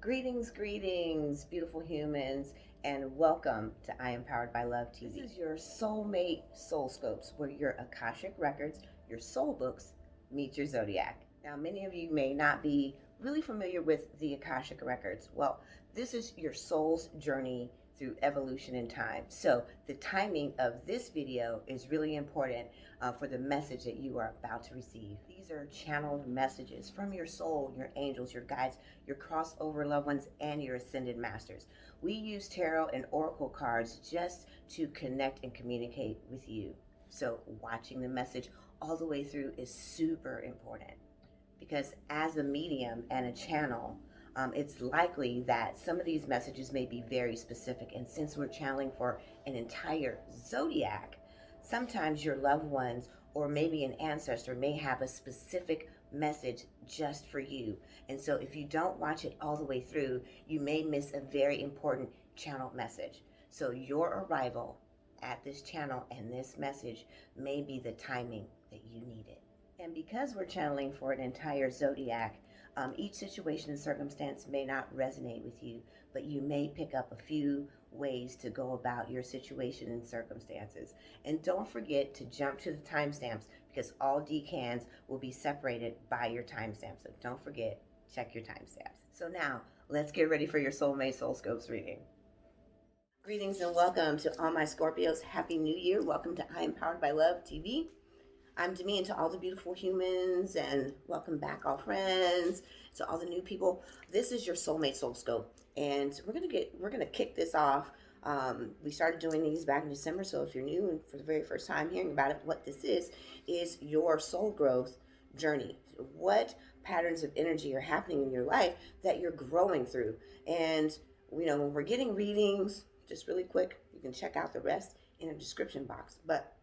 Greetings, beautiful humans, and welcome to I Am Powered by Love TV. This is your soulmate soul scopes, where your Akashic Records, your soul books, meet your zodiac. Now, many of you may not be really familiar with the Akashic Records. Well, this is your soul's journey through evolution in time. So the timing of this video is really important for the message that you are about to receive. These are channeled messages from your soul, your angels, your guides, your crossover loved ones, and your ascended masters. We use tarot and oracle cards just to connect and communicate with you. So watching the message all the way through is super important, because as a medium and a channel, it's likely that some of these messages may be very specific. And since we're channeling for an entire zodiac, sometimes your loved ones or maybe an ancestor may have a specific message just for you. And so if you don't watch it all the way through, you may miss a very important channeled message. So your arrival at this channel and this message may be the timing that you need it. And because we're channeling for an entire zodiac, each situation and circumstance may not resonate with you, but you may pick up a few ways to go about your situation and circumstances. And don't forget to jump to the timestamps, because all decans will be separated by your timestamps. So don't forget, check your timestamps. So now, let's get ready for your Soulmate Soul Scopes reading. Greetings and welcome to all my Scorpios. Happy New Year. Welcome to I Am Powered by Love TV. I'm Demi, and to all the beautiful humans, and welcome back, all friends, to all the new people. This is your Soulmate Soul Scope, and we're gonna kick this off. We started doing these back in December, so if you're new and for the very first time hearing about it, what this is your soul growth journey. What patterns of energy are happening in your life that you're growing through? And when we're getting readings, just really quick, you can check out the rest in the description box. But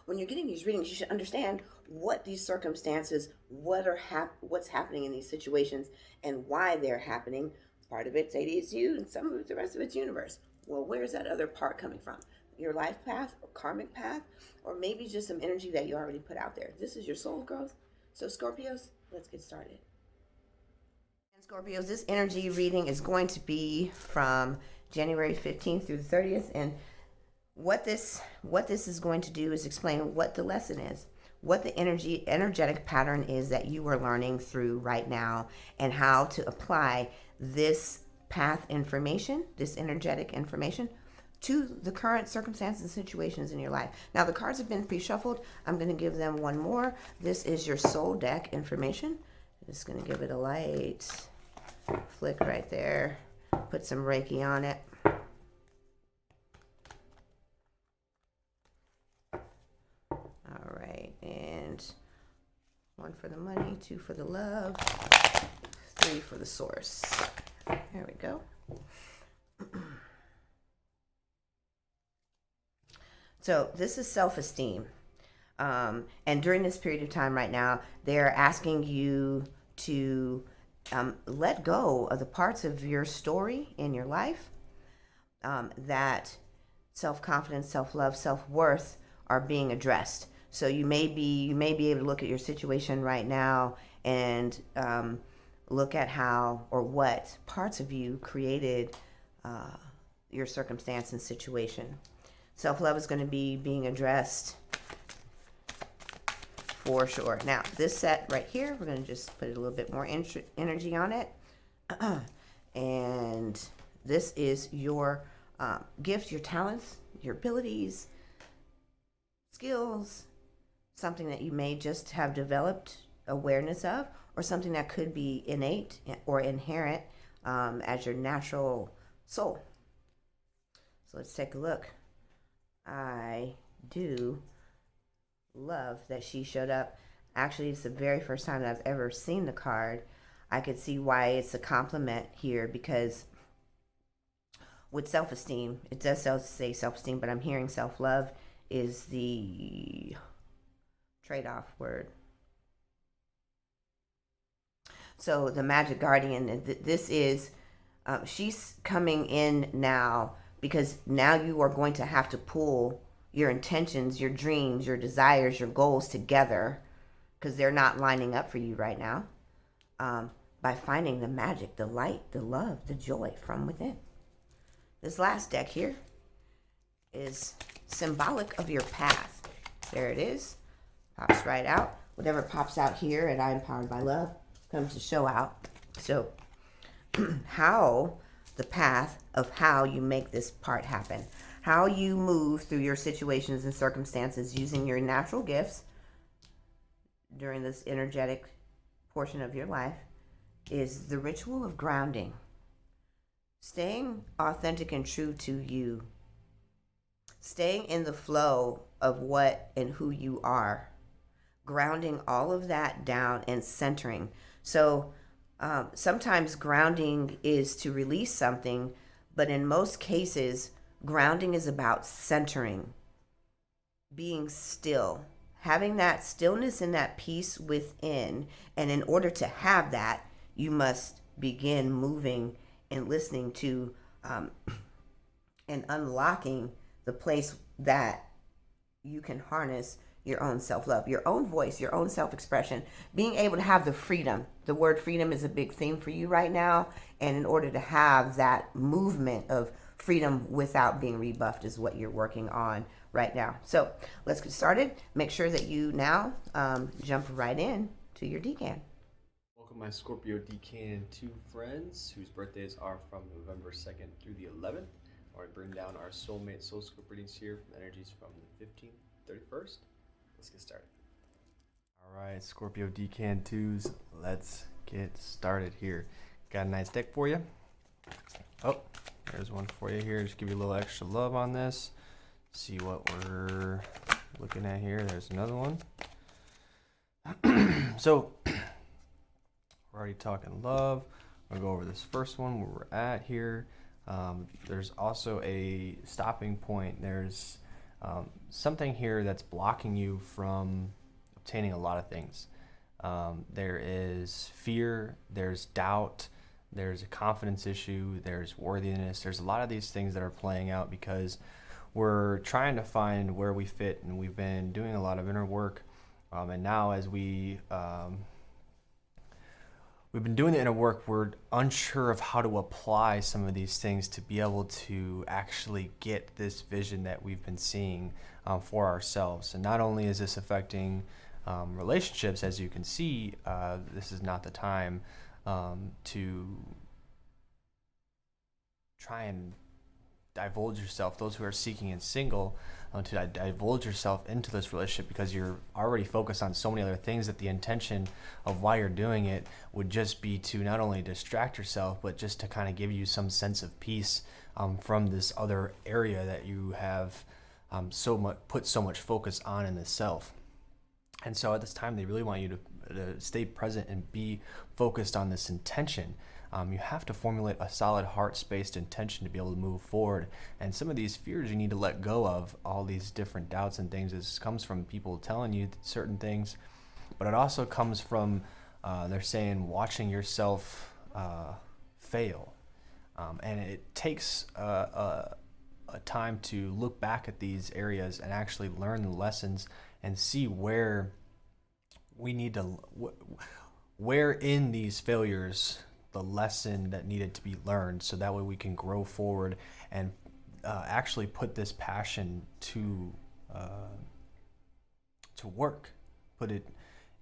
when you're getting these readings, you should understand what these circumstances, what's happening in these situations, and why they're happening. Part of it's you, and some of it, the rest of it's universe. Well, where's that other part coming from? Your life path, or karmic path, or maybe just some energy that you already put out there. This is your soul growth. So Scorpios, let's get started. And Scorpios, this energy reading is going to be from January 15th through the 30th, and what this is going to do is explain what the lesson is, what the energetic pattern is that you are learning through right now, and how to apply this path information, this energetic information, to the current circumstances and situations in your life. Now, the cards have been pre-shuffled. I'm going to give them one more. This is your soul deck information. I'm just going to give it a light flick right there. Put some Reiki on it. All right, and 1 for the money, 2 for the love, 3 for the source. There we go. So this is self-esteem. And during this period of time right now, they're asking you to let go of the parts of your story in your life that self-confidence, self-love, self-worth are being addressed. So you may be able to look at your situation right now and look at how or what parts of you created your circumstance and situation. Self-love is going to be being addressed for sure. Now, this set right here, we're going to just put a little bit more energy on it. And this is your gift, your talents, your abilities, skills, something that you may just have developed awareness of, or something that could be innate or inherent as your natural soul. So let's take a look. I do love that she showed up. Actually, it's the very first time that I've ever seen the card. I could see why it's a compliment here, because with self-esteem, it does say self-esteem, but I'm hearing self-love is the trade-off word. So the Magic Guardian, this is, she's coming in now, because now you are going to have to pull your intentions, your dreams, your desires, your goals together, because they're not lining up for you right now. by finding the magic, the light, the love, the joy from within. This last deck here is symbolic of your path. There it is. Pops right out. Whatever pops out here at I Am Powered by Love comes to show out. So how the path of how you make this part happen, how you move through your situations and circumstances using your natural gifts during this energetic portion of your life, is the ritual of grounding. Staying authentic and true to you. Staying in the flow of what and who you are. Grounding all of that down and centering. So sometimes grounding is to release something, but in most cases, grounding is about centering, being still, having that stillness and that peace within. And in order to have that, you must begin moving and listening to and unlocking the place that you can harness your own self-love, your own voice, your own self-expression, being able to have the freedom. The word freedom is a big theme for you right now. And in order to have that movement of freedom without being rebuffed is what you're working on right now. So let's get started. Make sure that you now jump right in to your Decan. Welcome my Scorpio Decan 2 friends whose birthdays are from November 2nd through the 11th. Or bring down our soulmate SOULSCOPE readings here from energies from the 15th, 31st. Let's get started. All right, Scorpio Decan 2s, let's get started here. Got a nice deck for you. Oh, there's one for you here. Just give you a little extra love on this. See what we're looking at here. There's another one. So, we're already talking love. I'm going to go over this first one where we're at here. There's also a stopping point. There's something here that's blocking you from obtaining a lot of things. There is fear, there's doubt, there's a confidence issue, there's worthiness. There's a lot of these things that are playing out because we're trying to find where we fit, and we've been doing a lot of inner work. And now as we've been doing the inner work, we're unsure of how to apply some of these things to be able to actually get this vision that we've been seeing for ourselves. And not only is this affecting relationships, as you can see, this is not the time to try and divulge yourself, those who are seeking and single, to divulge yourself into this relationship because you're already focused on so many other things that the intention of why you're doing it would just be to not only distract yourself, but just to kind of give you some sense of peace from this other area that you have put so much focus on in the self. And so at this time, they really want you to stay present and be focused on this intention. You have to formulate a solid heart-spaced intention to be able to move forward. And some of these fears you need to let go of, all these different doubts and things. This comes from people telling you certain things, but it also comes from, they're saying, watching yourself fail. And it takes a time to look back at these areas and actually learn the lessons and see where we need to, where in these failures the lesson that needed to be learned, so that way we can grow forward and actually put this passion to work, put it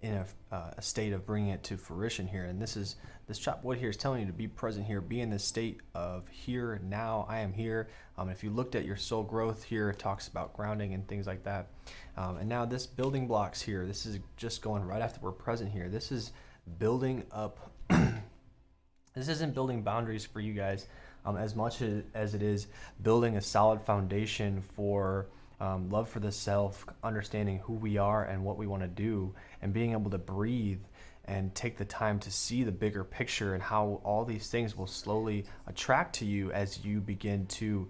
in a state of bringing it to fruition here. And this chopped wood here is telling you to be present here, be in this state of here, now, I am here. If you looked at your soul growth here, it talks about grounding and things like that. And now this building blocks here, this is just going right after we're present here. This is building up. This isn't building boundaries for you guys as much as it is building a solid foundation for love for the self, understanding who we are and what we want to do, and being able to breathe and take the time to see the bigger picture and how all these things will slowly attract to you as you begin to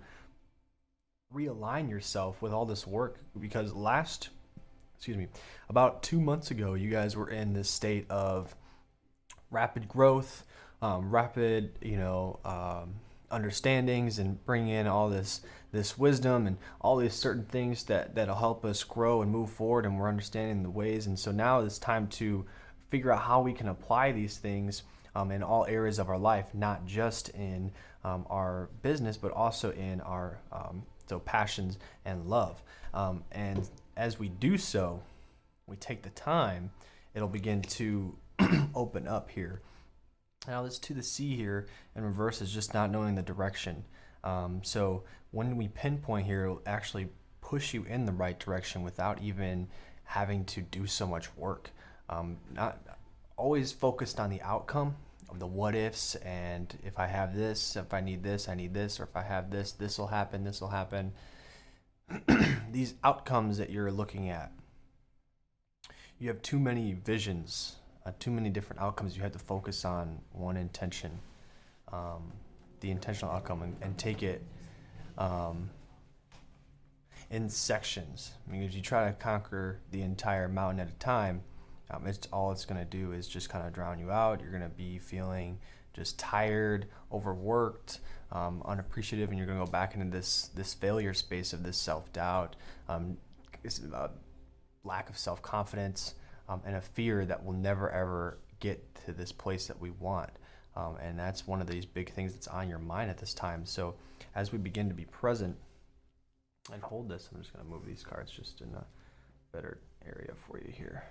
realign yourself with all this work. Because about 2 months ago, you guys were in this state of rapid growth, rapid, understandings, and bring in all this wisdom and all these certain things that'll help us grow and move forward, and we're understanding the ways. And so now it's time to figure out how we can apply these things in all areas of our life, not just in our business, but also in our passions and love. And as we do so, we take the time, it'll begin to open up here. Now this to the C here in reverse is just not knowing the direction. So when we pinpoint here, it'll actually push you in the right direction without even having to do so much work. Not always focused on the outcome of the what ifs, and if I have this, if I need this, I need this, or if I have this, this will happen, this will happen. These outcomes that you're looking at, you have too many visions, too many different outcomes. You have to focus on one intention, the intentional outcome, and take it in sections. I mean, if you try to conquer the entire mountain at a time, it's going to do is just kind of drown you out. You're going to be feeling just tired, overworked, unappreciative, and you're going to go back into this failure space of this self-doubt, lack of self-confidence, and a fear that will never ever get to this place that we want. And that's one of these big things that's on your mind at this time. So as we begin to be present and hold this, I'm just going to move these cards just in a better area for you here.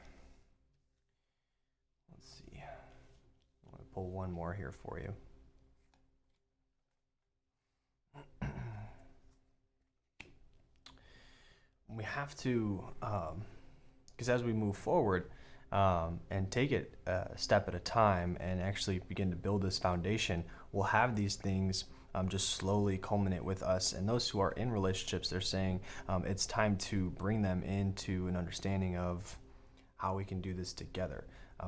Let's see. I'm going to pull one more here for you. We have to, because as we move forward and take it a step at a time and actually begin to build this foundation, we'll have these things just slowly culminate with us. And those who are in relationships, they're saying it's time to bring them into an understanding of how we can do this together,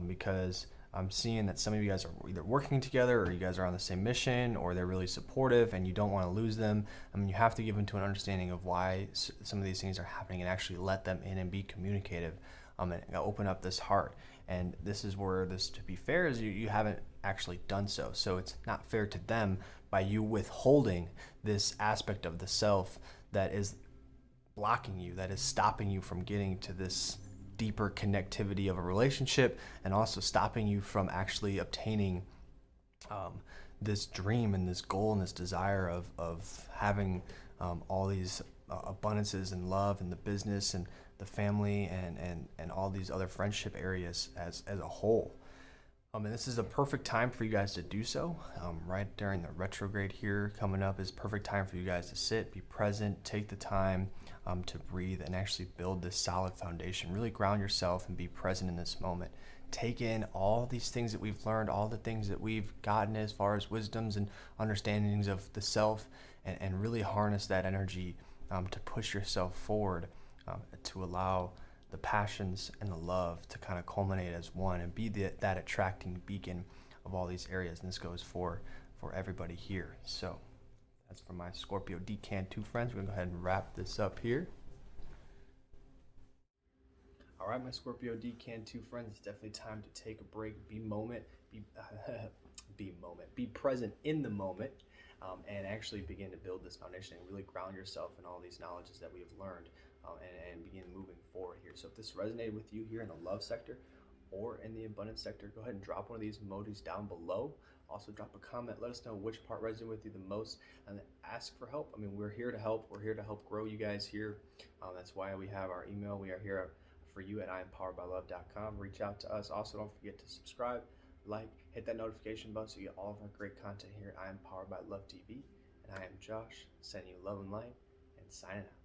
because I'm seeing that some of you guys are either working together, or you guys are on the same mission, or they're really supportive and you don't want to lose them. I mean, you have to give them to an understanding of why some of these things are happening and actually let them in and be communicative, and open up this heart. And this is where this, to be fair, is you haven't actually done so. So it's not fair to them by you withholding this aspect of the self that is blocking you, that is stopping you from getting to this deeper connectivity of a relationship, and also stopping you from actually obtaining this dream and this goal and this desire of having all these abundances and love and the business and the family and all these other friendship areas as a whole. And this is a perfect time for you guys to do so. Right during the retrograde here coming up is perfect time for you guys to sit, be present, take the time to breathe and actually build this solid foundation. Really ground yourself and be present in this moment. Take in all these things that we've learned, all the things that we've gotten as far as wisdoms and understandings of the self, and really harness that energy to push yourself forward, to allow the passions and the love to kind of culminate as one and be that attracting beacon of all these areas. And this goes for everybody here. So that's for my Scorpio Decan 2 friends. We're going to go ahead and wrap this up here. All right, my Scorpio Decan 2 friends, it's definitely time to take a break, be present in the moment, and actually begin to build this foundation and really ground yourself in all these knowledges that we have learned, and begin moving forward here. So if this resonated with you here in the love sector or in the abundance sector, go ahead and drop one of these emojis down below. Also drop a comment, let us know which part resonated with you the most, and then ask for help. I mean, we're here to help. We're here to help grow you guys here. That's why we have our email. We are here for you at IamPoweredByLove.com. Reach out to us. Also, don't forget to subscribe, like, hit that notification button so you get all of our great content here at I Am Powered by Love TV. And I am Josh, sending you love and light, and signing out.